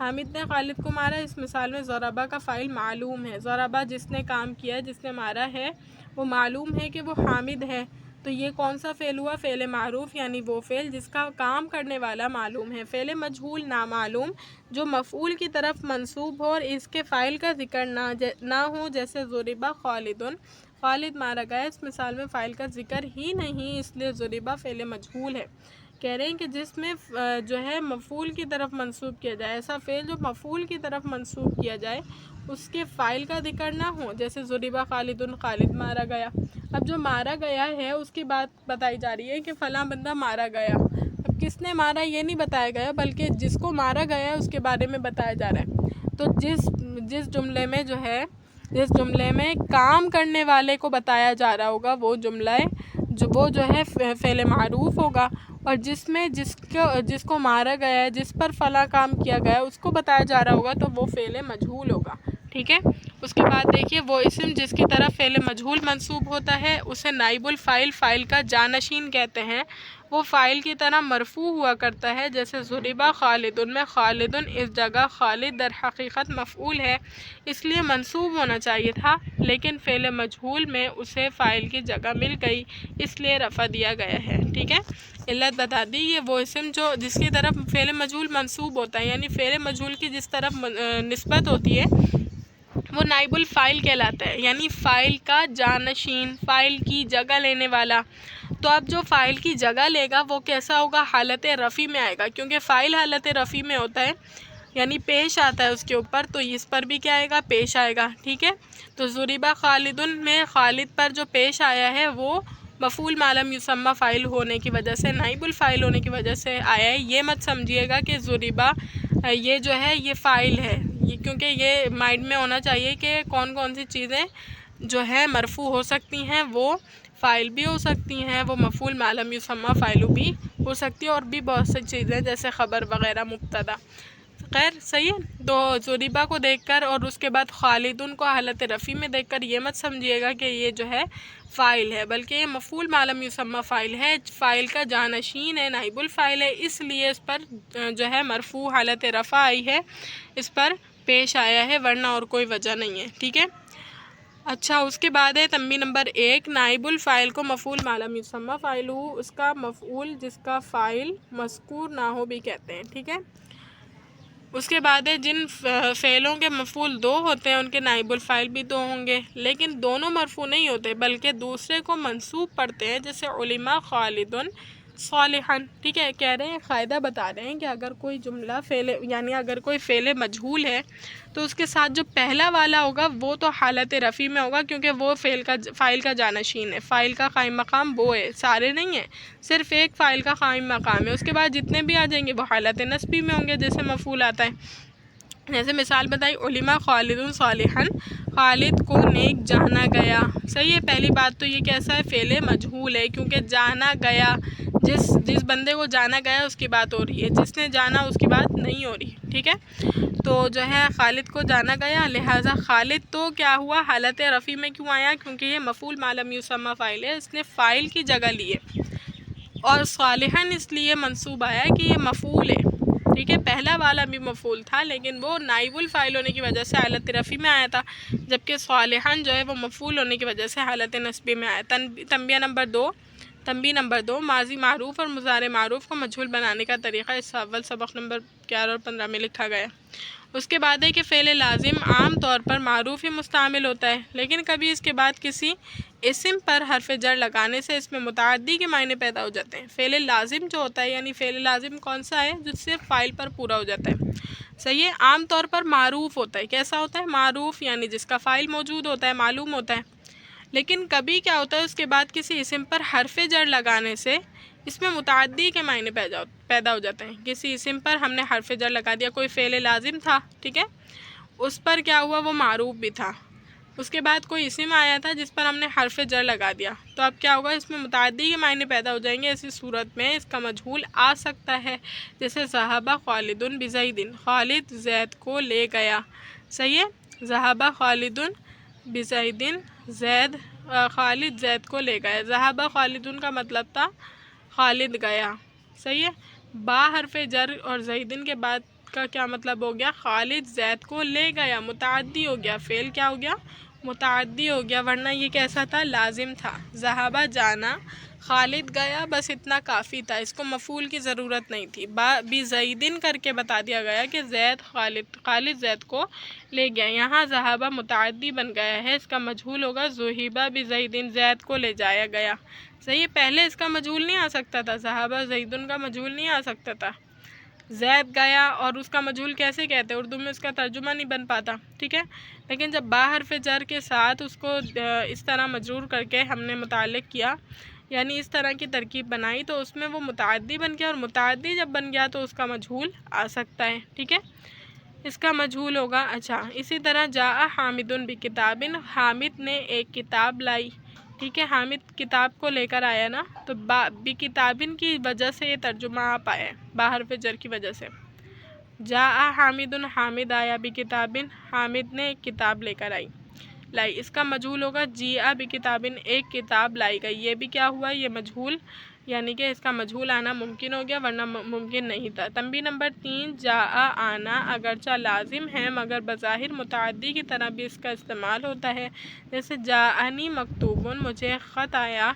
حامد نے خالد کو مارا، اس مثال میں ضربہ کا فاعل معلوم ہے، ضربہ جس نے کام کیا، جس نے مارا ہے، وہ معلوم ہے کہ وہ حامد ہے، تو یہ کون سا فعل ہوا؟ فعل معروف، یعنی وہ فعل جس کا کام کرنے والا معلوم ہے۔ فعل مجہول نامعلوم جو مفعول کی طرف منصوب ہو اور اس کے فاعل کا ذکر نہ ہو، جیسے ضربہ خالد، خالد مارا گیا، اس مثال میں فاعل کا ذکر ہی نہیں، اس لیے ضربہ فعل مجہول ہے۔ کہہ رہے ہیں کہ جس میں جو ہے مفعول کی طرف منصوب کیا جائے، ایسا فعل جو مفعول کی طرف منصوب کیا جائے اس کے فاعل کا ذکر نہ ہو، جیسے ضربہ خالد، خالد مارا گیا۔ اب جو مارا گیا ہے اس کی بات بتائی جا رہی ہے کہ فلاں بندہ مارا گیا، اب کس نے مارا یہ نہیں بتایا گیا، بلکہ جس کو مارا گیا ہے اس کے بارے میں بتایا جا رہا ہے۔ تو جس جملے میں جس جملے میں کام کرنے والے کو بتایا جا رہا ہوگا وہ جملہ وہ جو ہے فعل معروف ہوگا، اور جس کو مارا گیا ہے، جس پر فلاں کام کیا گیا ہے اس کو بتایا جا رہا ہوگا تو وہ فعل مجہول ہوگا، ٹھیک ہے۔ اس کے بعد دیکھیے وہ اسم جس کی طرف فعل مجہول منصوب ہوتا ہے اسے نائب الفاعل، فاعل کا جانشین کہتے ہیں، وہ فاعل کی طرح مرفوع ہوا کرتا ہے، جیسے ضربہ خالد میں خالد اس جگہ خالد در حقیقت مفعول ہے، اس لیے منصوب ہونا چاہیے تھا، لیکن فعل مجہول میں اسے فاعل کی جگہ مل گئی، اس لیے رفع دیا گیا ہے، ٹھیک ہے۔ علت بتا دی، یہ وہ اسم جس کی طرف فعل مجہول منصوب ہوتا ہے، یعنی فعل مجہول کی جس طرف نسبت ہوتی ہے وہ نائب الفاعل کہلاتا ہے، یعنی فاعل کا جانشین، فاعل کی جگہ لینے والا۔ تو اب جو فاعل کی جگہ لے گا وہ کیسا ہوگا؟ حالت رفع میں آئے گا، کیونکہ فاعل حالت رفع میں ہوتا ہے، یعنی پیش آتا ہے اس کے اوپر، تو اس پر بھی کیا آئے گا؟ پیش آئے گا، ٹھیک ہے۔ تو ضربہ خالد میں خالد پر جو پیش آیا ہے وہ مفعول ما لم یسمى فاعل ہونے کی وجہ سے، نائب الفاعل ہونے کی وجہ سے آیا ہے۔ یہ مت سمجھیے گا کہ ضربہ یہ جو ہے یہ فاعل ہے، کیونکہ یہ مائنڈ میں ہونا چاہیے کہ کون کون سی چیزیں جو ہے مرفوع ہو سکتی ہیں، وہ فاعل بھی ہو سکتی ہیں، وہ مفعول ما لم یسمى فاعل بھی ہو سکتی ہے، اور بھی بہت سی چیزیں جیسے خبر وغیرہ، مبتدا، خیر صحیح ہے۔ تو ضربہ کو دیکھ کر اور اس کے بعد خالدن کو حالت رفع میں دیکھ کر یہ مت سمجھیے گا کہ یہ جو ہے فاعل ہے، بلکہ یہ مفعول ما لم یسمى فاعل ہے، فاعل کا جانشین ہے، نائب الفاعل ہے، اس لیے اس پر جو ہے مرفوع حالت رفع آئی ہے، اس پر پیش آیا ہے، ورنہ اور کوئی وجہ نہیں ہے، ٹھیک ہے۔ اچھا، اس کے بعد ہے تنبیہ نمبر 1، نائب الفاعل کو مفعول ما لم یسمى فاعلہ، اس کا مفعول جس کا فاعل مذکور نہ ہو بھی کہتے ہیں، ٹھیک ہے۔ اس کے بعد ہے جن فعلوں کے مفعول 2 ہوتے ہیں ان کے نائب الفاعل بھی 2 ہوں گے، لیکن دونوں مرفوع نہیں ہوتے بلکہ دوسرے کو منصوب پڑھتے ہیں، جیسے علما خالد صالحا، ٹھیک ہے۔ کہہ رہے ہیں، قاعدہ بتا رہے ہیں کہ اگر کوئی جملہ یعنی اگر کوئی فعل مجہول ہے تو اس کے ساتھ جو پہلا والا ہوگا وہ تو حالت رفع میں ہوگا، کیونکہ وہ فاعل کا جانشین ہے، فاعل کا قائم مقام وہ ہے، سارے نہیں ہیں، صرف ایک فاعل کا قائم مقام ہے، اس کے بعد جتنے بھی آ جائیں گے وہ حالت نصبی میں ہوں گے، جیسے مفعول آتا ہے۔ جیسے مثال بتائی، علما خالد صالحا، خالد کو نیک جانا گیا، صحیح ہے۔ پہلی بات تو یہ کیسا ہے؟ فعل مجہول ہے، کیونکہ جانا گیا، جس بندے کو جانا گیا اس کی بات ہو رہی ہے، جس نے جانا اس کی بات نہیں ہو رہی، ٹھیک ہے۔ تو جو ہے خالد کو جانا گیا، لہٰذا خالد تو کیا ہوا؟ حالت رفع میں کیوں آیا؟ کیونکہ یہ مفعول ما لم یسمى فاعل ہے، اس نے فاعل کی جگہ لی ہے، اور صالحا اس لیے منصوب آیا کہ یہ مفعول ہے، ٹھیک ہے۔ پہلا والا بھی مفعول تھا لیکن وہ نائب الفاعل ہونے کی وجہ سے حالت رفع میں آیا تھا، جبکہ صالحا جو ہے وہ مفعول ہونے کی وجہ سے حالت نصبی میں آیا۔ تنبیہ نمبر 2، ماضی معروف اور مضارع معروف کو مجہول بنانے کا طریقہ اس اول سبق نمبر 11 اور 15 میں لکھا گیا ہے۔ اس کے بعد ہے کہ فعل لازم عام طور پر معروف ہی مستعمل ہوتا ہے، لیکن کبھی اس کے بعد کسی اسم پر حرف جر لگانے سے اس میں متعدی کے معنی پیدا ہو جاتے ہیں۔ فعل لازم جو ہوتا ہے، یعنی فعل لازم کون سا ہے؟ جو صرف فاعل پر پورا ہو جاتا ہے، صحیح ہے۔ عام طور پر معروف ہوتا ہے، کیسا ہوتا ہے؟ معروف، یعنی جس کا فاعل موجود ہوتا ہے، معلوم ہوتا ہے، لیکن کبھی کیا ہوتا ہے اس کے بعد کسی اسم پر حرف جر لگانے سے اس میں متعدی کے معنی پیدا ہو جاتے ہیں۔ کسی اسم پر ہم نے حرف جر لگا دیا، کوئی فعل لازم تھا، ٹھیک ہے، اس پر کیا ہوا؟ وہ معروف بھی تھا، اس کے بعد کوئی اسم آیا تھا جس پر ہم نے حرف جر لگا دیا، تو اب کیا ہوگا؟ اس میں متعدی کے معنی پیدا ہو جائیں گے، ایسی صورت میں اس کا مجہول آ سکتا ہے، جیسے ذہب خالد بزید، خالد زید کو لے گیا، صحیح ہے۔ ذہب خالد بزید، خالد زید کو لے گیا، ذہب خالد کا مطلب تھا خالد گیا، صحیح ہے۔ با حرف جر اور زیدن کے بعد کا کیا مطلب ہو گیا؟ خالد زید کو لے گیا، متعدی ہو گیا، فعل کیا ہو گیا؟ متعدی ہو گیا، ورنہ یہ کیسا تھا؟ لازم تھا۔ ذہبہ جانا، خالد گیا، بس اتنا کافی تھا، اس کو مفعول کی ضرورت نہیں تھی۔ بزیدن کر کے بتا دیا گیا کہ خالد زید کو لے گیا۔ یہاں ذہبہ متعدی بن گیا ہے، اس کا مجہول ہوگا ذہب بزیدن، زید کو لے جایا گیا۔ صحیح، پہلے اس کا مجہول نہیں آ سکتا تھا، ذہبہ زیدن کا مجہول نہیں آ سکتا تھا۔ زید گیا اور اس کا مجہول کیسے کہتے ہیں؟ اردو میں اس کا ترجمہ نہیں بن پاتا، ٹھیک ہے، لیکن جب با حرف جر کے ساتھ اس کو اس طرح مجرور کر کے ہم نے متعلق کیا، یعنی اس طرح کی ترکیب بنائی، تو اس میں وہ متعدی بن گیا، اور متعدی جب بن گیا تو اس کا مجہول آ سکتا ہے، ٹھیک ہے، اس کا مجہول ہوگا۔ اچھا، اسی طرح جاء حامد بکتاب، حامد نے ایک کتاب لائی، ٹھیک ہے، حامد کتاب کو لے کر آیا نا، تو بکتابن کی وجہ سے یہ ترجمہ آپ آیا ہے، با حرف جر کی وجہ سے۔ جاء حامد، حامد آیا، بکتابن، حامد نے ایک کتاب لے کر لائی، اس کا مجہول ہوگا جیء بکتابن، ایک کتاب لائی گئی، یہ بھی کیا ہوا؟ یہ مجہول، یعنی کہ اس کا مجہول آنا ممکن ہو گیا، ورنہ ممکن نہیں تھا۔ تنبیہ نمبر 3، جاء آنا اگرچہ لازم ہے مگر بظاہر متعدی کی طرح بھی اس کا استعمال ہوتا ہے، جیسے جاءنی مکتوب، مجھے ایک خط آیا،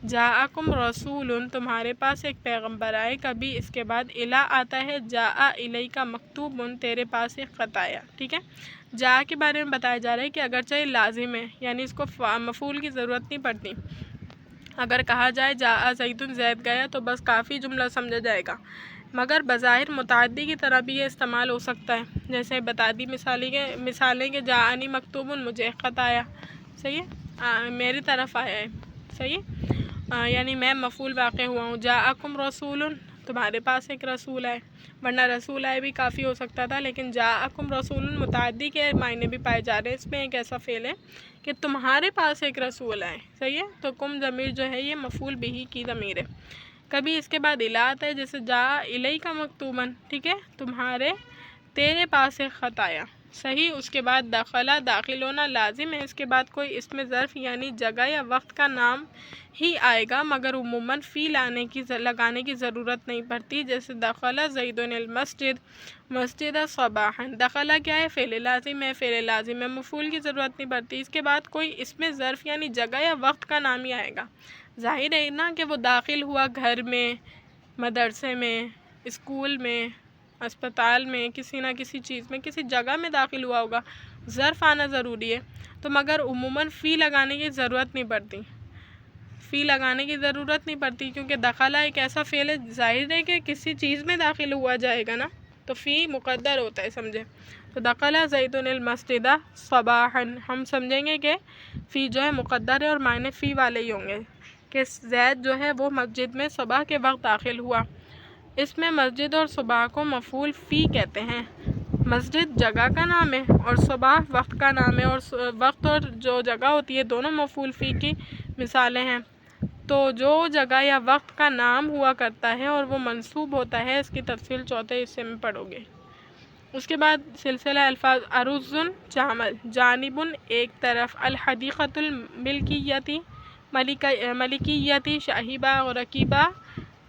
جاءکم رسول، تمہارے پاس ایک پیغمبر آئے، کبھی اس کے بعد الی آتا ہے، جاء الیک مکتوب، تیرے پاس ایک خط آیا، ٹھیک ہے۔ جاء کے بارے میں بتایا جا رہا ہے کہ اگرچہ یہ لازم ہے، یعنی اس کو مفعول کی ضرورت نہیں پڑتی، اگر کہا جائے جاء زید، زید گیا، تو بس کافی جملہ سمجھا جائے گا، مگر بظاہر متعدی کی طرح بھی یہ استعمال ہو سکتا ہے، جیسے بتا دی مثالیں کہ جاءنی مکتوب، مجھے ایک خط آیا، صحیح ہے، میری طرف آیا ہے، صحیح ہے، یعنی میں مفعول واقع ہوا ہوں۔ جاءکم رسول، تمہارے پاس ایک رسول آئے، ورنہ رسول آئے بھی کافی ہو سکتا تھا، لیکن جاءکم رسول متعدی کے معنی بھی پائے جا رہے ہیں، اس میں ایک ایسا فعل ہے کہ تمہارے پاس ایک رسول آئے، صحیح ہے، تو کم ضمیر جو ہے یہ مفعول بہ کی ضمیر ہے۔ کبھی اس کے بعد الی آتا ہے، جیسے جاء الیک مکتوباً، ٹھیک ہے، تیرے پاس ایک خط آیا، صحیح۔ اس کے بعد دخلا، داخل ہونا لازم ہے، اس کے بعد کوئی اسم ظرف یعنی جگہ یا وقت کا نام ہی آئے گا، مگر عموماً فی لگانے کی ضرورت نہیں پڑتی، جیسے دخل زید المسجد، مسجد صباحا، دخلا کیا ہے؟ فعل لازم ہے، فعل لازم میں مفعول کی ضرورت نہیں پڑتی، اس کے بعد کوئی اسم ظرف یعنی جگہ یا وقت کا نام ہی آئے گا، ظاہر ہے نا کہ وہ داخل ہوا گھر میں، مدرسے میں، اسکول میں، اسپتال میں، کسی نہ کسی چیز میں، کسی جگہ میں داخل ہوا ہوگا، ظرف آنا ضروری ہے، تو مگر عموماً فی لگانے کی ضرورت نہیں پڑتی، کیونکہ دخلا ایک ایسا فعل ہے، ظاہر ہے کہ کسی چیز میں داخل ہوا جائے گا نا، تو فی مقدر ہوتا ہے، سمجھے، تو دخل زید المسجد صباحا، ہم سمجھیں گے کہ فی جو ہے مقدر ہے اور معنی فی والے ہی ہوں گے، کہ زید جو ہے وہ مسجد میں صبح کے وقت داخل ہوا، اس میں مسجد اور صبح کو مفعول فی کہتے ہیں، مسجد جگہ کا نام ہے اور صبح وقت کا نام ہے، اور وقت اور جو جگہ ہوتی ہے دونوں مفعول فی کی مثالیں ہیں، تو جو جگہ یا وقت کا نام ہوا کرتا ہے اور وہ منصوب ہوتا ہے، اس کی تفصیل چوتھے حصے میں پڑھو گے۔ اس کے بعد سلسلہ الفاظ، ارز جامل، جانب ایک طرف، الحدیقۃ الملکیتی، ملکیتی، شاہبہ اور رقیبہ،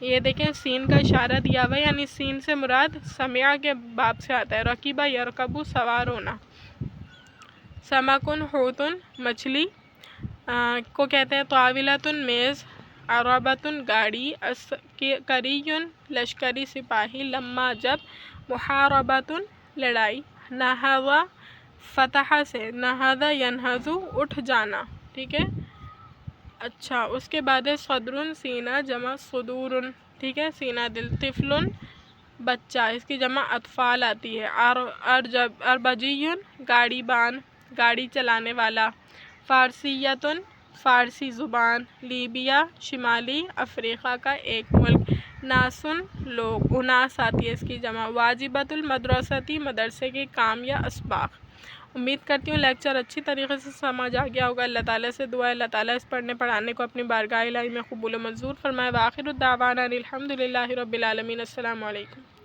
یہ دیکھیں سین کا اشارہ دیا ہوا ہے، یعنی سین سے مراد سمع کے باب سے آتا ہے، رقیبہ یرکبو، سوار ہونا، سمکن حوتن، مچھلی کو کہتے ہیں، طاولۃ میز، عربۃ گاڑی، عسکریٌ لشکری سپاہی، لما جب، محاربۃ لڑائی، نہض فتح سے، نہض ینہض اٹھ جانا، ٹھیک ہے۔ اچھا، اس کے بعد ہے صدر سینہ، جمع صدور، ٹھیک ہے، سینہ دل، طفل بچہ، اس کی جمع اطفال آتی ہے، اربجی گاڑی بان، گاڑی چلانے والا، فارسیۃ فارسی زبان، لیبیا شمالی افریقہ کا ایک ملک، ناسن لوگ، اناس آتی ہے اس کی جمع، واجبۃ المدرستی مدرسے کے کام یا اسباق۔ امید کرتی ہوں لیکچر اچھی طریقے سے سمجھ آ گیا ہوگا، اللہ تعالیٰ سے دعا ہے اللہ تعالیٰ اس پڑھنے پڑھانے کو اپنی بارگاہ الہی میں قبول و منظور فرمائے، وآخر الدعوانا الحمد للہ رب العالمین، السلام علیکم۔